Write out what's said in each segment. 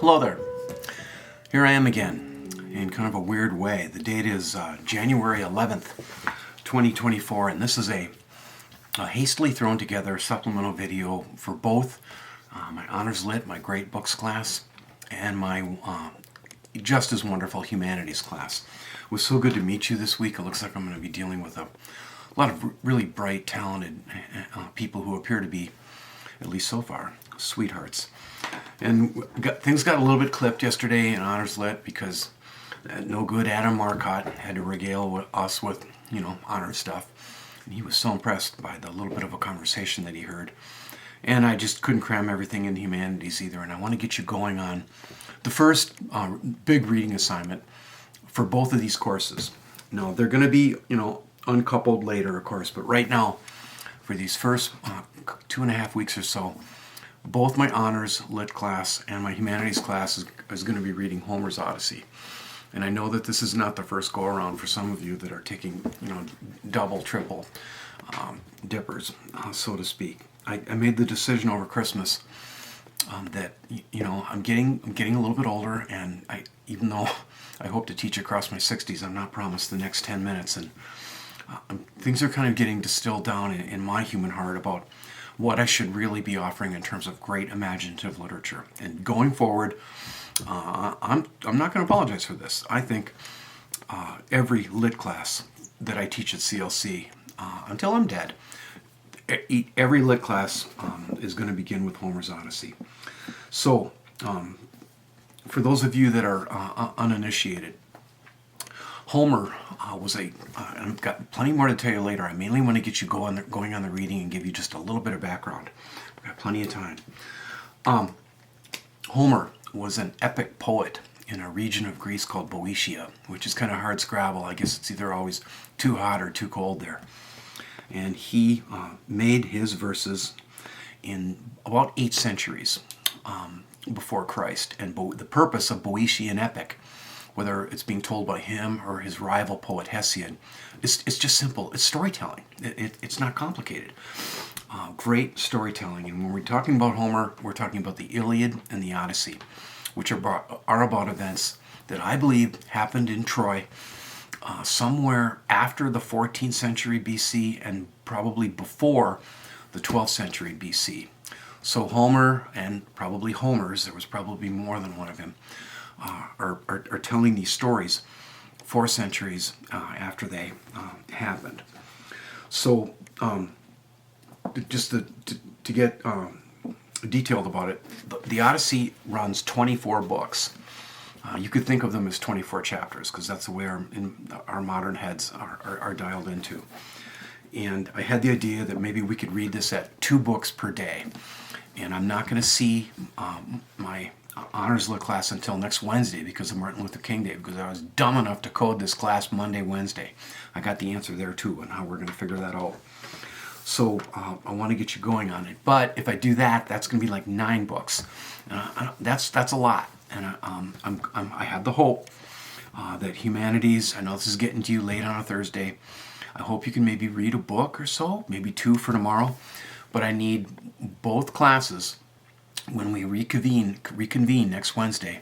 Hello there. Here I am again in kind of a weird way. The date is January 11th, 2024, and this is a hastily thrown together supplemental video for both my Honors Lit, my Great Books class, and my just as wonderful Humanities class. It was so good to meet you this week. It looks like I'm going to be dealing with a lot of really bright, talented people who appear to be, at least so far, sweethearts. And things got a little bit clipped yesterday in Honors Lit because no good Adam Marcotte had to regale us with, honor stuff. And he was so impressed by the little bit of a conversation that he heard. And I just couldn't cram everything in Humanities either. And I want to get you going on the first big reading assignment for both of these courses. Now, they're going to be, uncoupled later, of course. But right now, for these first 2.5 weeks or so, both my Honors Lit class and my Humanities class is going to be reading Homer's Odyssey. And I know that this is not the first go-around for some of you that are taking, double, triple dippers, so to speak. I made the decision over Christmas that, I'm getting a little bit older, and even though I hope to teach across my 60s, I'm not promised the next 10 minutes. And things are kind of getting distilled down in my human heart about what I should really be offering in terms of great imaginative literature. And going forward, I'm not going to apologize for this. I think every lit class that I teach at CLC, until I'm dead, every lit class is going to begin with Homer's Odyssey. So, for those of you that are uninitiated, Homer was I've got plenty more to tell you later. I mainly want to get you going on the reading and give you just a little bit of background. We've got plenty of time. Homer was an epic poet in a region of Greece called Boeotia, which is kind of hard scrabble. I guess it's either always too hot or too cold there. And he made his verses in about 8 centuries before Christ. And the purpose of Boeotian epic, whether it's being told by him or his rival poet Hesiod, it's just simple. It's storytelling. It's not complicated. Great storytelling. And when we're talking about Homer, we're talking about the Iliad and the Odyssey, which are about events that I believe happened in Troy somewhere after the 14th century BC and probably before the 12th century BC. So Homer, and probably Homers, there was probably more than one of him, are telling these stories 4 centuries after they happened. So just to get detailed about it, the Odyssey runs 24 books. You could think of them as 24 chapters because that's the way our modern heads are dialed into. And I had the idea that maybe we could read this at 2 books per day. And I'm not going to see my Honors Lit class until next Wednesday because of Martin Luther King Day, because I was dumb enough to code this class Monday, Wednesday. I got the answer there too and how we're going to figure that out. So I want to get you going on it. But if I do that, that's going to be like 9 books. And that's a lot. And I have the hope that Humanities, I know this is getting to you late on a Thursday, I hope you can maybe read a book or so, maybe 2 for tomorrow. But I need both classes, when we reconvene next Wednesday,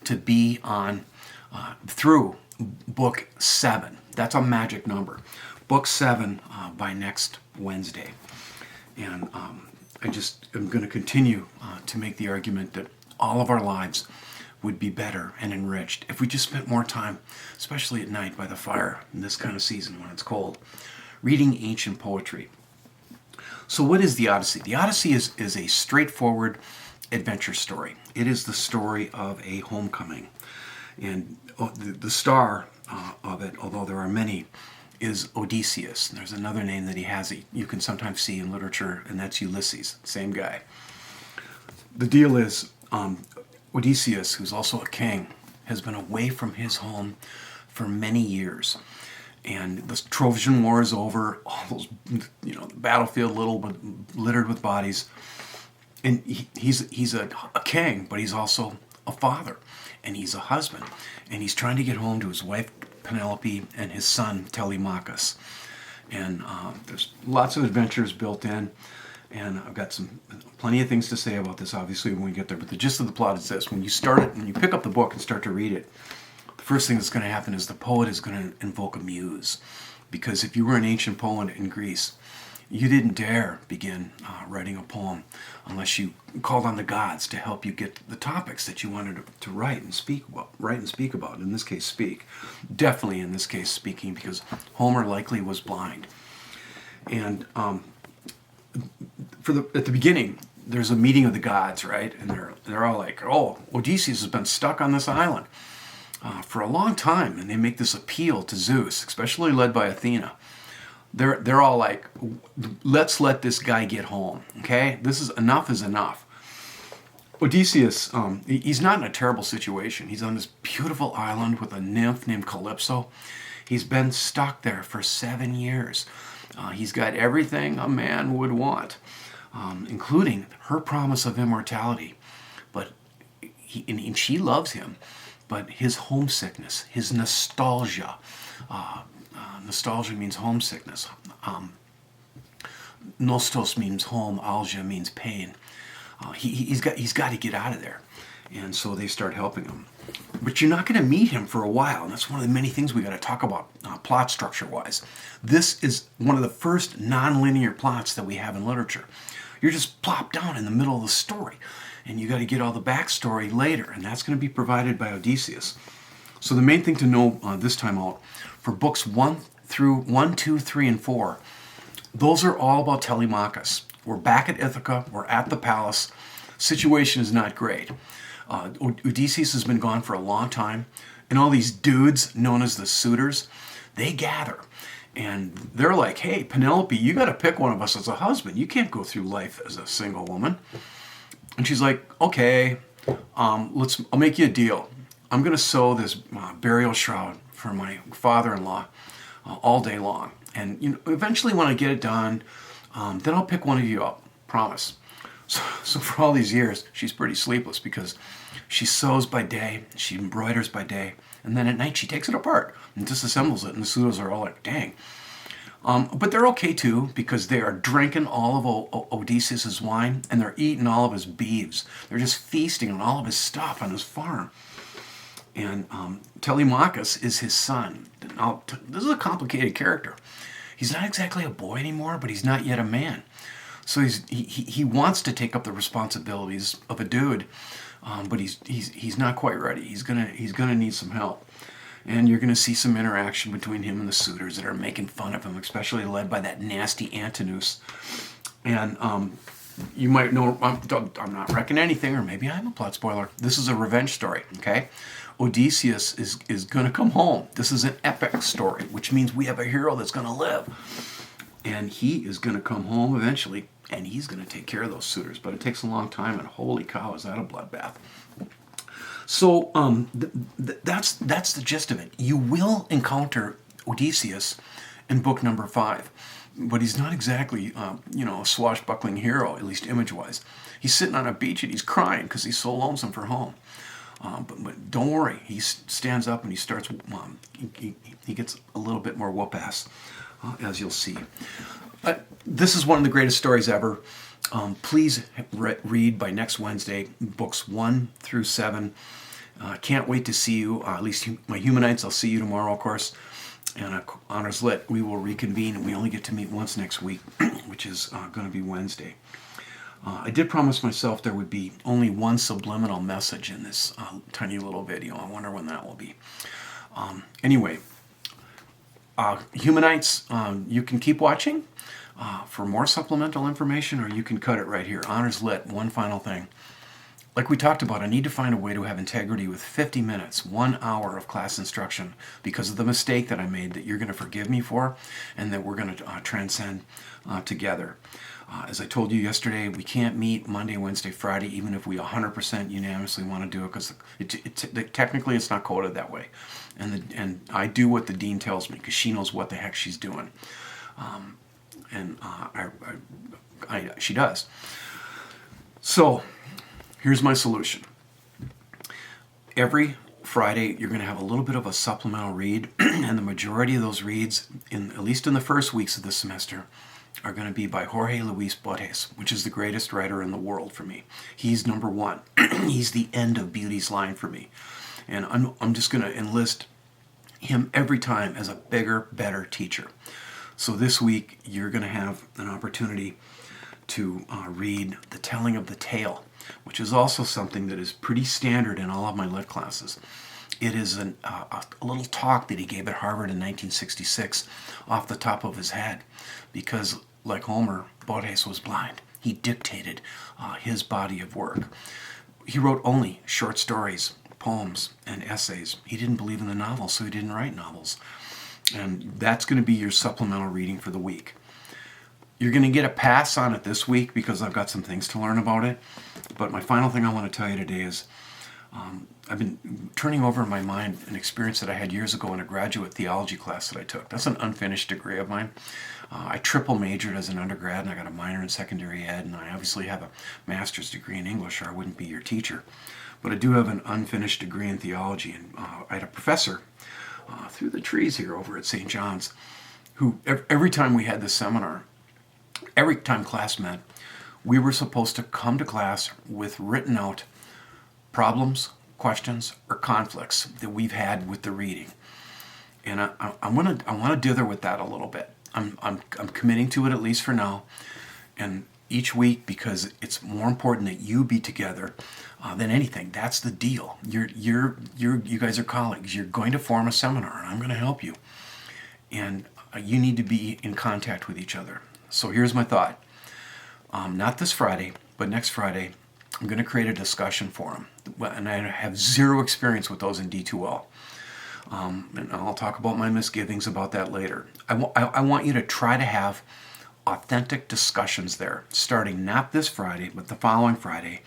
to be on through book 7. That's a magic number. Book 7 by next Wednesday. And I just am going to continue to make the argument that all of our lives would be better and enriched if we just spent more time, especially at night by the fire in this kind of season when it's cold, reading ancient poetry. So what is the Odyssey? The Odyssey is a straightforward adventure story. It is the story of a homecoming. And the star of it, although there are many, is Odysseus. There's another name that he has that you can sometimes see in literature, and that's Ulysses, same guy. The deal is Odysseus, who's also a king, has been away from his home for many years. And the Trojan War is over, all those, the battlefield littered with bodies. And he's a king, but he's also a father, and he's a husband. And he's trying to get home to his wife Penelope and his son Telemachus. And there's lots of adventures built in. And I've got plenty of things to say about this, obviously, when we get there. But the gist of the plot is this: when you pick up the book and start to read it, the first thing that's going to happen is the poet is going to invoke a muse, because if you were an ancient poet in Greece, you didn't dare begin writing a poem unless you called on the gods to help you get the topics that you wanted to write and speak about. In this case, speak. Definitely in this case, speaking, because Homer likely was blind. And at the beginning, there's a meeting of the gods, right? And they're all like, "Oh, Odysseus has been stuck on this island for a long time," and they make this appeal to Zeus, especially led by Athena. They're all like, "Let's let this guy get home, okay? Enough is enough." Odysseus, he's not in a terrible situation. He's on this beautiful island with a nymph named Calypso. He's been stuck there for 7 years. He's got everything a man would want, including her promise of immortality. But and she loves him, but his homesickness, his nostalgia. Nostalgia means homesickness. Nostos means home. Algia means pain. He's got to get out of there, and so they start helping him. But you're not going to meet him for a while, and that's one of the many things we got to talk about plot structure-wise. This is one of the first non-linear plots that we have in literature. You're just plopped down in the middle of the story, and you got to get all the backstory later, and that's going to be provided by Odysseus. So the main thing to know this time out, for books 1, 2, 3, and 4, those are all about Telemachus. We're back at Ithaca. We're at the palace. Situation is not great. Odysseus has been gone for a long time, and all these dudes known as the suitors, they gather. And they're like, "Hey, Penelope, you got to pick one of us as a husband. You can't go through life as a single woman." And she's like, "Okay, I'll make you a deal. I'm going to sew this burial shroud for my father-in-law all day long. And eventually when I get it done, then I'll pick one of you up. Promise." So for all these years, she's pretty sleepless because she sews by day, she embroiders by day, and then at night she takes it apart and disassembles it, and the suitors are all like, "Dang." But they're okay too, because they are drinking all of Odysseus' wine, and they're eating all of his beeves. They're just feasting on all of his stuff on his farm. And Telemachus is his son. Now, this is a complicated character. He's not exactly a boy anymore, but he's not yet a man. So he wants to take up the responsibilities of a dude, but he's not quite ready. He's gonna need some help, and you're gonna see some interaction between him and the suitors that are making fun of him, especially led by that nasty Antinous. And you might know I'm not wrecking anything, or maybe I'm a plot spoiler. This is a revenge story, okay? Odysseus is gonna come home. This is an epic story, which means we have a hero that's gonna live. And he is going to come home eventually, and he's going to take care of those suitors. But it takes a long time, and holy cow, is that a bloodbath. So that's the gist of it. You will encounter Odysseus in book number 5, but he's not exactly a swashbuckling hero, at least image-wise. He's sitting on a beach, and he's crying because he's so lonesome for home. But don't worry, he stands up and he starts. He gets a little bit more whoop-ass. As you'll see. This is one of the greatest stories ever. Please read by next Wednesday, books 1 through 7. Can't wait to see you, at least my Humanites. I'll see you tomorrow, of course. And Honors Lit, we will reconvene, and we only get to meet once next week, which is going to be Wednesday. I did promise myself there would be only one subliminal message in this tiny little video. I wonder when that will be. Anyway. Humanites, you can keep watching for more supplemental information, or you can cut it right here. Honors Lit, one final thing. Like we talked about, I need to find a way to have integrity with 50 minutes, 1 hour of class instruction, because of the mistake that I made that you're going to forgive me for, and that we're going to transcend together. As I told you yesterday, we can't meet Monday, Wednesday, Friday, even if we 100% unanimously want to do it, because technically it's not coded that way. And I do what the dean tells me, because she knows what the heck she's doing. She does. So here's my solution. Every Friday, you're going to have a little bit of a supplemental read, and the majority of those reads, at least in the first weeks of the semester, are going to be by Jorge Luis Borges, which is the greatest writer in the world for me. He's number one. He's the end of Beauty's line for me. And I'm just going to enlist him every time as a bigger, better teacher. So this week, you're going to have an opportunity to read The Telling of the Tale, which is also something that is pretty standard in all of my lit classes. It is a little talk that he gave at Harvard in 1966 off the top of his head because, like Homer, Borges was blind. He dictated his body of work. He wrote only short stories, poems, and essays. He didn't believe in the novels, so he didn't write novels. And that's going to be your supplemental reading for the week. You're going to get a pass on it this week because I've got some things to learn about it. But my final thing I want to tell you today is I've been turning over in my mind an experience that I had years ago in a graduate theology class that I took. That's an unfinished degree of mine. I triple majored as an undergrad, and I got a minor in secondary ed, and I obviously have a master's degree in English, or I wouldn't be your teacher. But I do have an unfinished degree in theology, and I had a professor through the trees here over at St. John's who every time we had this seminar, every time class met, we were supposed to come to class with written out problems, questions, or conflicts that we've had with the reading. And I want to dither with that a little bit. I'm committing to it, at least for now, and each week, because it's more important that you be together than anything. That's the deal. You guys are colleagues. You're going to form a seminar, and I'm going to help you. And you need to be in contact with each other. So here's my thought. Not this Friday, but next Friday, I'm going to create a discussion forum. And I have zero experience with those in D2L. And I'll talk about my misgivings about that later. I want you to try to have authentic discussions there, starting not this Friday, but the following Friday.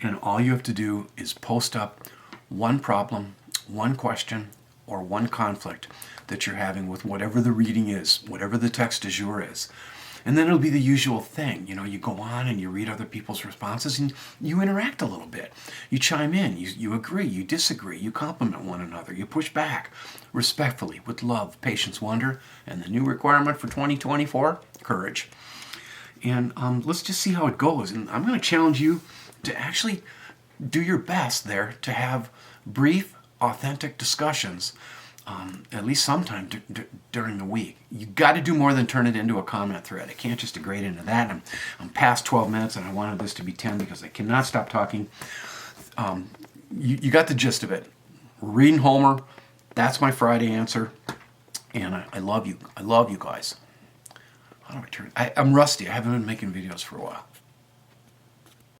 And all you have to do is post up one problem, one question, or one conflict that you're having with whatever the reading is, whatever the text du jour is. And then it'll be the usual thing. You know, you go on and you read other people's responses and you interact a little bit. You chime in, you agree, you disagree, you compliment one another, you push back respectfully with love, patience, wonder, and the new requirement for 2024, courage. And let's just see how it goes. And I'm going to challenge you to actually do your best there to have brief, authentic discussions at least sometime during the week. You got to do more than turn it into a comment thread. I can't just degrade into that. I'm past 12 minutes, and I wanted this to be 10 because I cannot stop talking. You got the gist of it. We're reading Homer. That's my Friday answer. And I love you. I love you guys. How do I turn? I'm rusty. I haven't been making videos for a while.